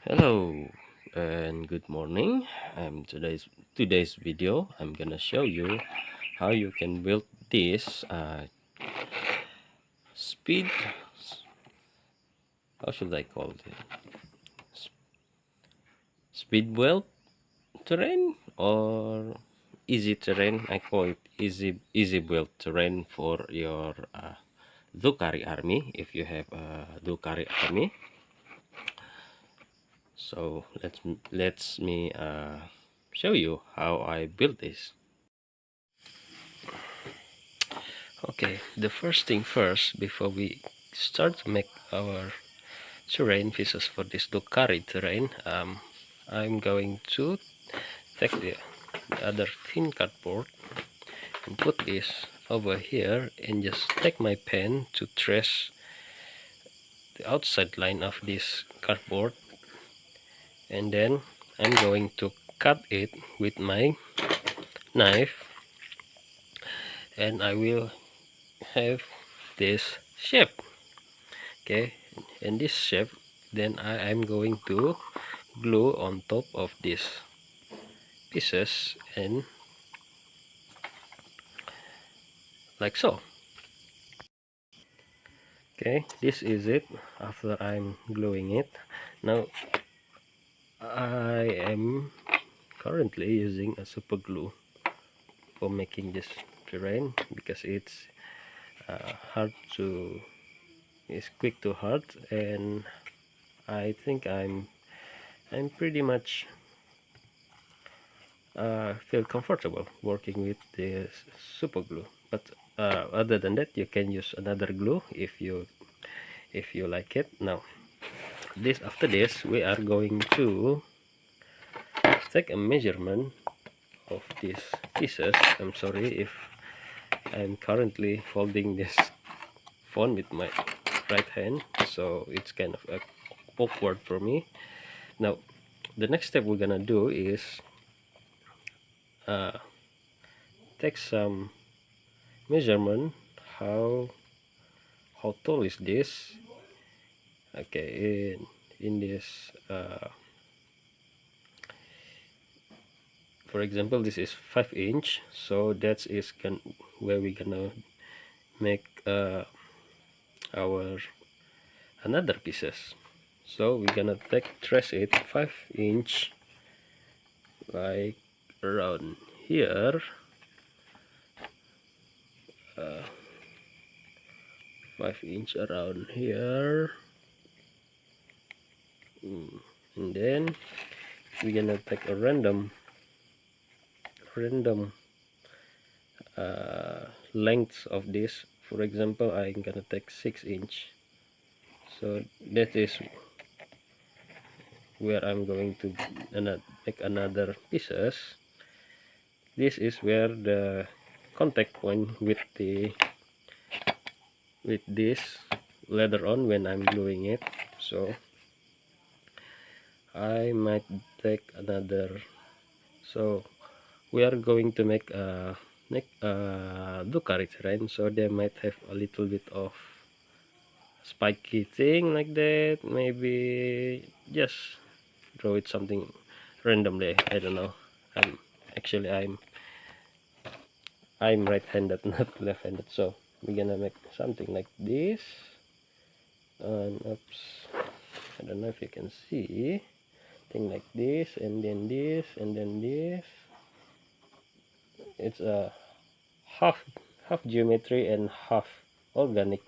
Hello and good morning. Today's video I'm gonna show you how you can build this speed, how should I call it, S- speed build terrain or easy terrain. I call it easy build terrain for your Drukhari army if you have a Drukhari army. So let's me show you how I built this. Okay, the first thing first, before we start to make our terrain pieces for this Drukhari terrain, I'm going to take the other thin cardboard and put this over here and just take my pen to trace the outside line of this cardboard, and then I'm going to cut it with my knife, and I will have this shape. Okay, and this shape, then I'm going to glue on top of these pieces, and like so. Okay, this is it after I'm gluing it. Now I am currently using a super glue for making this terrain because hard to it's quick to hard, and I think I'm pretty much feel comfortable working with this super glue. But other than that, you can use another glue if you like it. Now this after this we are going to take a measurement of these pieces. I'm sorry if I'm currently holding this phone with my right hand, so it's kind of awkward for me. Now the next step we're gonna do is uh, take some measurement. How tall is this? Okay, in this for example, this is 5 inch, so that is where we're gonna make our another pieces. So we're gonna trace it 5 inch, like around here, uh, 5 inch around here. And then we're gonna take a random lengths of this. For example, I'm gonna take 6 inch, so that is where I'm going to make another pieces. This is where the contact point with this later on when I'm gluing it. So I might take another. So we are going to make a Drukhari terrain, so they might have a little bit of spiky thing like that. Maybe just draw it something randomly. I don't know. I'm actually I'm right-handed, not left-handed, so we're gonna make something like this. And oops, I don't know if you can see, thing like this, and then this, and then this. It's a half geometry and half organic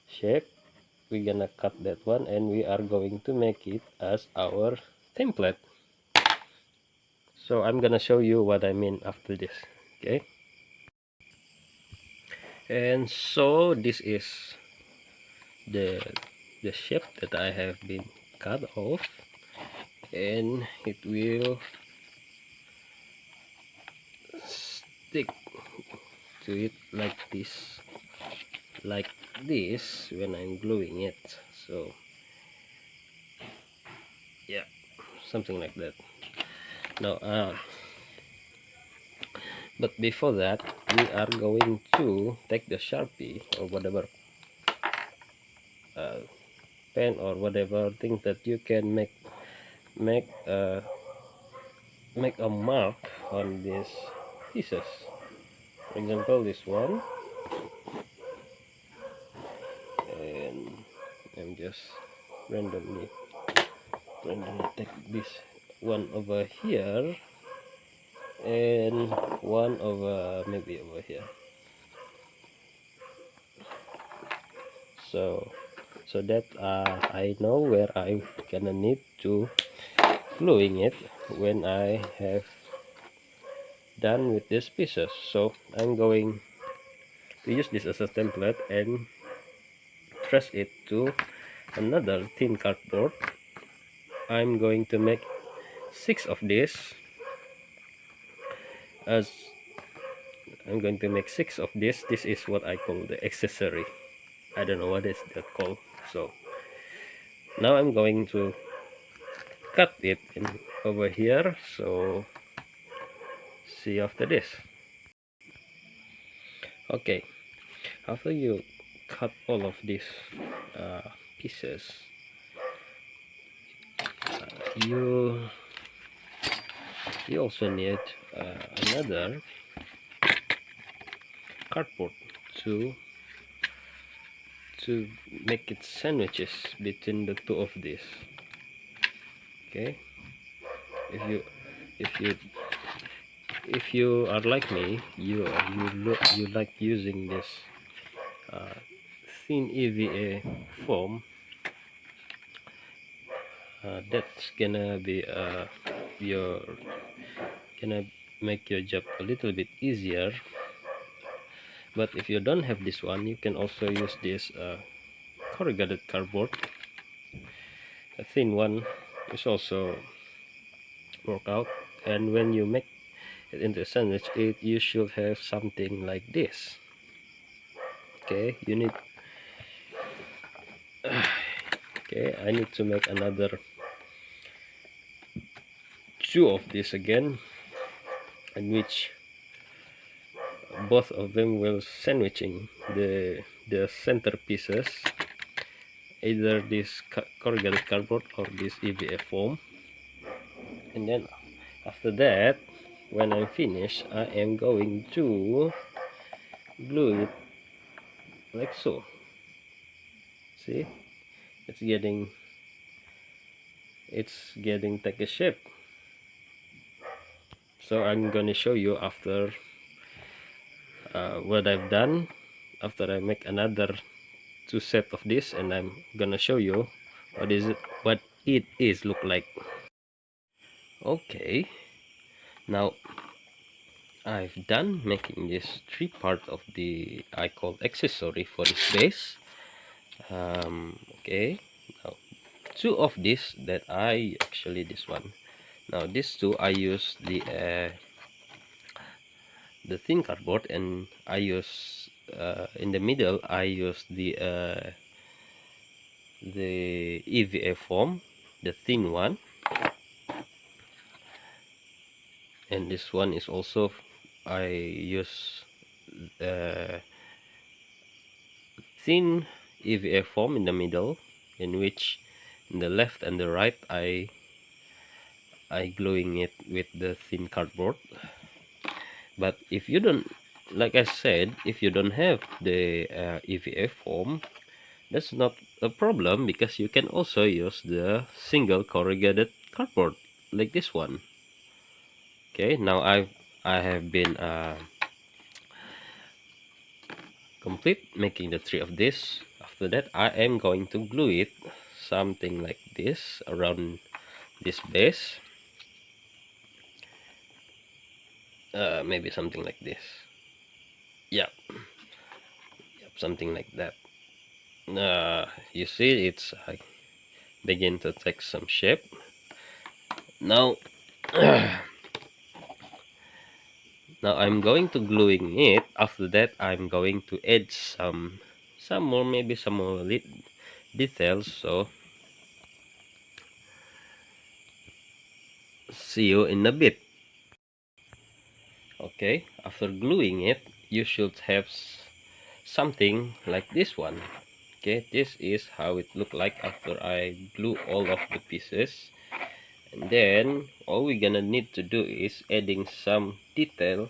shape. We're gonna cut that one, and we are going to make it as our template. So I'm gonna show you what I mean after this. Okay, and so this is the shape that I have been cut off, and it will stick to it like this when I'm gluing it. So yeah, something like that. Now but before that, we are going to take the Sharpie or whatever pen or whatever thing that you can make make a mark on these pieces. For example, this one, and I'm just randomly take this one over here and one over maybe over here. So that I know where I'm gonna need to gluing it when I have done with these pieces. So I'm going to use this as a template and trace it to another thin cardboard. I'm going to make 6 of this, as I'm going to make 6 of this. This is what I call the accessory. I don't know what is that called. So now I'm going to cut it in over here. So see you after this. Okay, after you cut all of these pieces, you also need another cardboard to make it sandwiches between the two of these. Okay, if you if you if you are like me, you like using this thin EVA foam, that's gonna be your gonna make your job a little bit easier. But if you don't have this one, you can also use this corrugated cardboard. A thin one is also work out, and when you make it into a sandwich, you should have something like this. Okay, you need okay, I need to make another 2 of this again, in which both of them will sandwiching the center pieces, either this corrugated cardboard or this EVA foam. And then after that, when I'm finished, I am going to glue it like so. See, it's getting take a shape. So I'm gonna show you after what I've done, after I make another 2 set of this, and I'm gonna show you what it is look like. Okay, now I've done making this 3 part of the I call accessory for this base. Okay, now 2 of this that I actually this one. Now these 2 I use the thin cardboard, and I use in the middle I use the EVA foam, the thin one, and this one is also I use thin EVA foam in the middle, in which in the left and the right I gluing it with the thin cardboard. But if you don't, like I said, if you don't have the EVA foam, that's not a problem, because you can also use the single corrugated cardboard like this one. Okay, now I have been complete making the 3 of this. After that, I am going to glue it something like this around this base. Maybe something like this. Yep, something like that. You see, it's begin to take some shape. Now now I'm going to gluing it. After that, I'm going to add some more, maybe some more details. So see you in a bit. Okay, after gluing it, you should have something like this one. Okay, this is how it looked like after I glue all of the pieces. And then all we're gonna need to do is adding some detail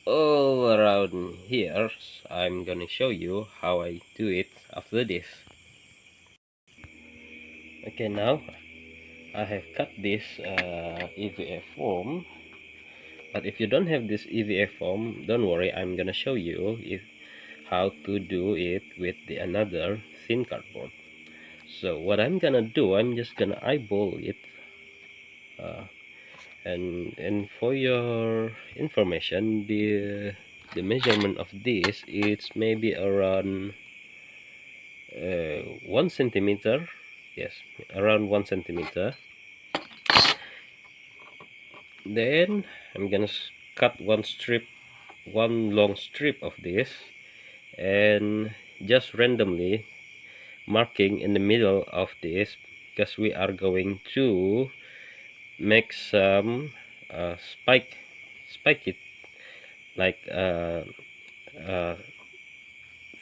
all around here. I'm gonna show you how I do it after this. Okay, now I have cut this EVA form, but if you don't have this EVA form, don't worry, I'm gonna show you how to do it with the another thin cardboard. So what I'm gonna do, I'm just gonna eyeball it, uh, and for your information, the measurement of this is maybe around 1 centimeter. Yes, around 1 centimeter. Then I'm gonna cut one long strip of this, and just randomly marking in the middle of this, because we are going to make some spike it, like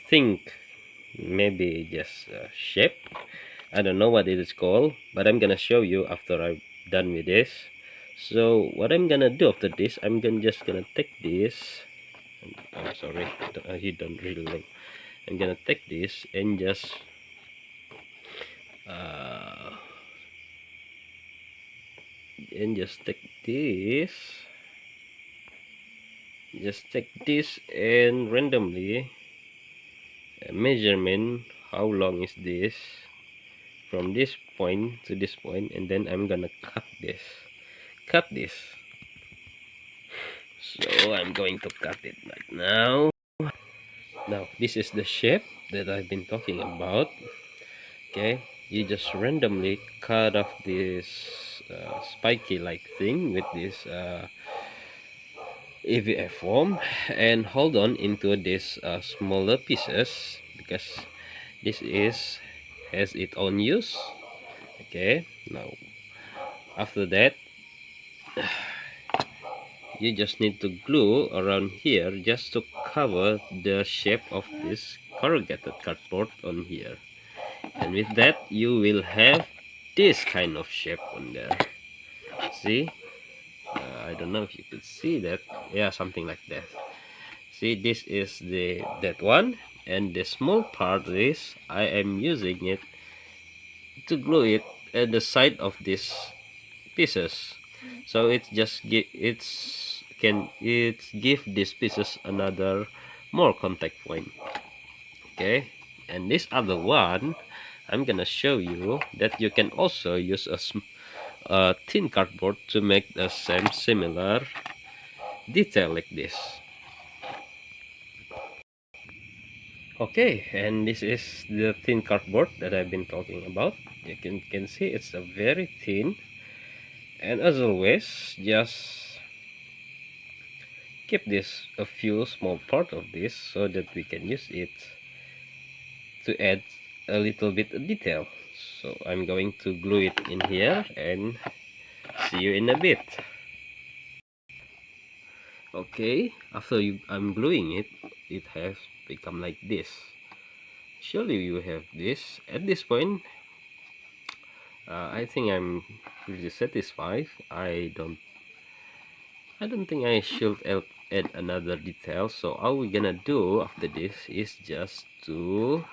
think maybe just shape. I don't know what it is called, but I'm gonna show you after I'm done with this. So what I'm gonna do after this, I'm just gonna take this. I'm sorry, he don't really know. I'm gonna take this and uh, take this. Just take this and randomly measurement how long is this from this point to this point, and then I'm gonna cut this. So I'm going to cut it right now. Now this is the shape that I've been talking about. Okay, you just randomly cut off this spiky like thing with this EVF form, and hold on into this smaller pieces, because this has its own use. Okay, now after that, you just need to glue around here just to cover the shape of this corrugated cardboard on here, and with that you will have this kind of shape on there. See, I don't know if you could see that. Yeah, something like that. See, this is that one, and the small part is I am using it to glue it at the side of these pieces, so it's just give these pieces another more contact point. Okay, and this other one, I'm gonna show you that you can also use a thin cardboard to make the same similar detail like this. Okay, and this is the thin cardboard that I've been talking about. You can see it's a very thin, and as always, just keep this a few small part of this so that we can use it to add a little bit of detail. So I'm going to glue it in here and see you in a bit. Okay, after I'm gluing it, it has become like this. Surely you have this. At this point, I think I'm pretty satisfied. I don't think I should add another detail. So all we're gonna do after this is just to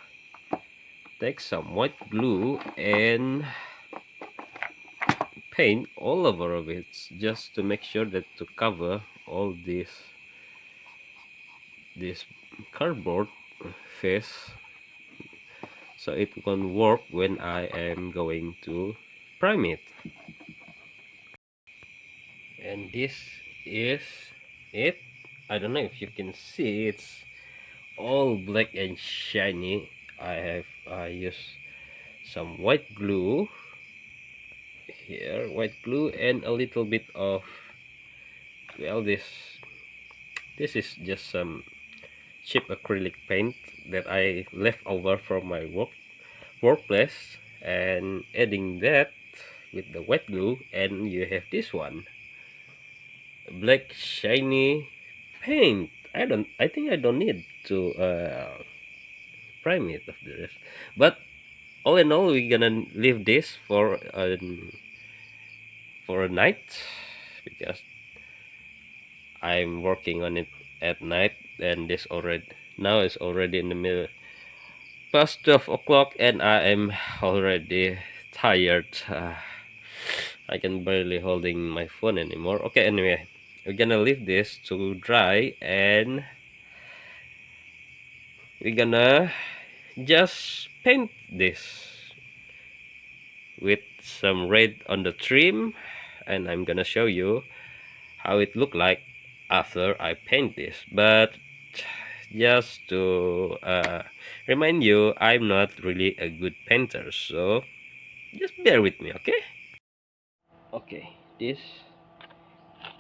take some white glue and paint all over of it, just to make sure that to cover all this cardboard face, so it can work when I am going to prime it. And this is it. I don't know if you can see, it's all black and shiny. I use some white glue here, white glue, and a little bit of, well, this is just some cheap acrylic paint that I left over from my workplace, and adding that with the wet glue, and you have this one, black shiny paint. I think I don't need to prime it after this, but all in all, we're gonna leave this for for a night, because I'm working on it at night, and this already now is already in the middle past 12 o'clock, and I am already tired. I can barely holding my phone anymore. Okay, anyway, we're gonna leave this to dry, and we're gonna just paint this with some red on the trim, and I'm gonna show you how it look like after I paint this. But just to remind you, I'm not really a good painter, so just bear with me, okay? Okay, this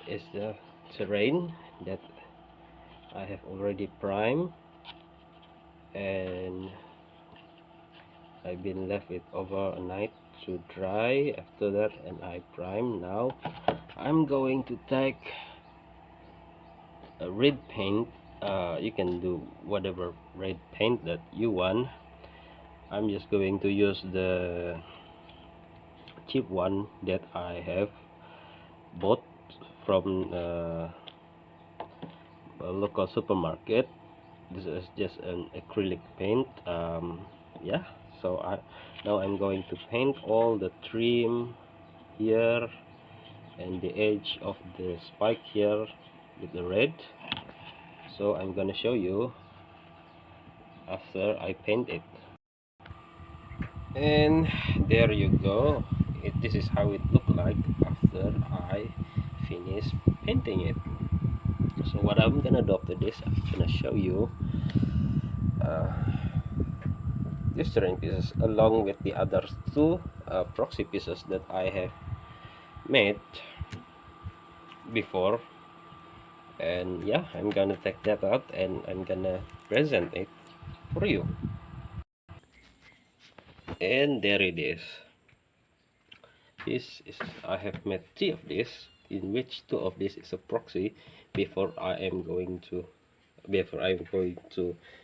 is the terrain that I have already primed, and I've been left it over a night to dry after that, and I prime. Now I'm going to take a red paint. You can do whatever red paint that you want. I'm just going to use the cheap one that I have bought from a local supermarket. This is just an acrylic paint. Yeah, so now I'm going to paint all the trim here and the edge of the spike here with the red. So I'm gonna show you after I paint it. And there you go. This is how it looked like after I finish painting it. So what I'm gonna do after this, I'm gonna show you uh, these terrain pieces along with the other two proxy pieces that I have made before. And yeah, I'm gonna take that out and I'm gonna present it for you. And there it is. This is, I have made 3 of this, in which 2 of this is a proxy before I'm going to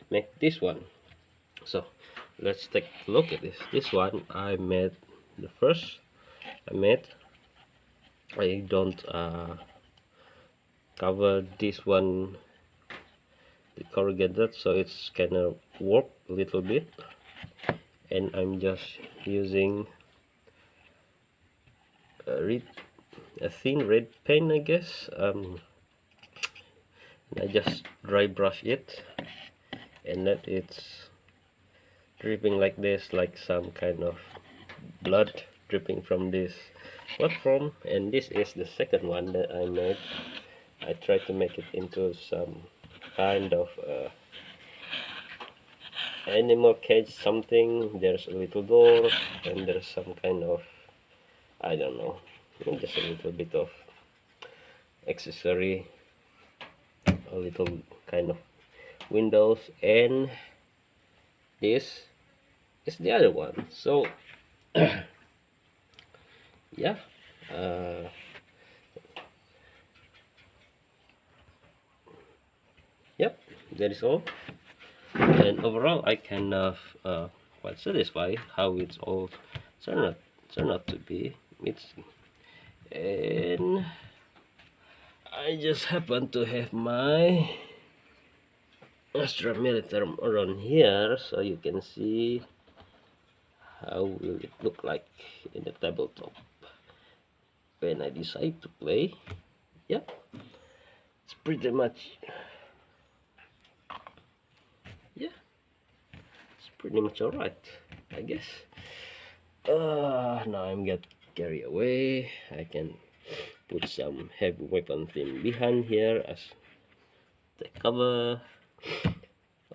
make this one. So let's take a look at this one. I made the first I don't cover this one the corrugated, so it's kind of warped a little bit, and I'm just using a thin red paint, I guess. I just dry brush it and let it dripping like this, like some kind of blood dripping from this platform. And this is the second one that I made. I tried to make it into some kind of animal cage something. There's a little door and there's some kind of, I don't know, just a little bit of accessory, a little kind of windows, and this is the other one. So yeah, yep, that is all. And overall I kind of quite satisfied how it's all turned out to be. It's, and I just happen to have my extra millimeter around here, so you can see how will it look like in the tabletop when I decide to play. Yep, it's pretty much, yeah, it's pretty much alright, I guess. Now I'm get carried away. I can put some heavy weapon theme behind here as the cover,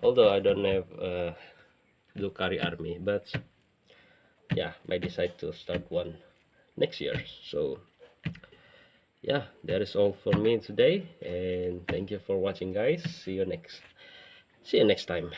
although I don't have a Drukhari army, but yeah, I decide to start one next year. So yeah, that is all for me today, and thank you for watching, guys. See you next time.